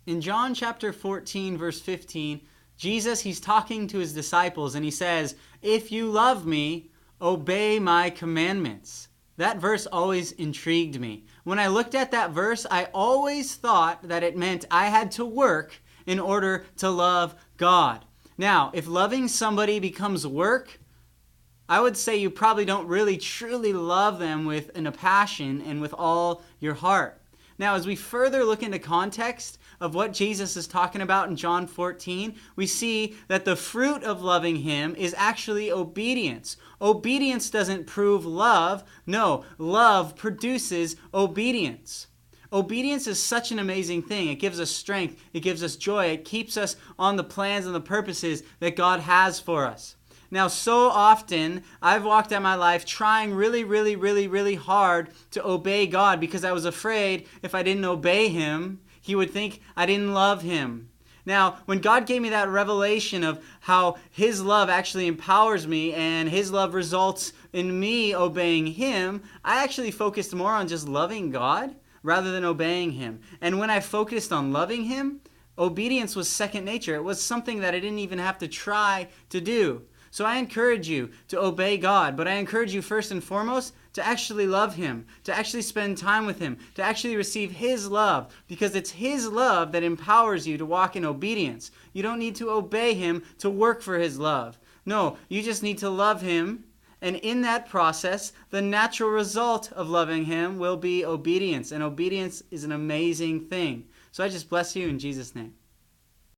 In John chapter 14, verse 15, Jesus, he's talking to his disciples and he says, "If you love me, obey my commandments." That verse always intrigued me. When I looked at that verse, I always thought that it meant I had to work in order to love God. Now, if loving somebody becomes work, I would say you probably don't really truly love them with a passion and with all your heart. Now, as we further look into context of what Jesus is talking about in John 14, we see that the fruit of loving him is actually obedience. Obedience doesn't prove love. No, love produces obedience. Obedience is such an amazing thing. It gives us strength. It gives us joy. It keeps us on the plans and the purposes that God has for us. Now, so often, I've walked out my life trying really hard to obey God because I was afraid if I didn't obey him, he would think I didn't love him. Now, when God gave me that revelation of how his love actually empowers me and his love results in me obeying him, I actually focused more on just loving God rather than obeying him. And when I focused on loving him, obedience was second nature. It was something that I didn't even have to try to do. So I encourage you to obey God, but I encourage you first and foremost to actually love him, to actually spend time with him, to actually receive his love, because it's his love that empowers you to walk in obedience. You don't need to obey him to work for his love. No, you just need to love him, and in that process, the natural result of loving him will be obedience, and obedience is an amazing thing. So I just bless you in Jesus' name.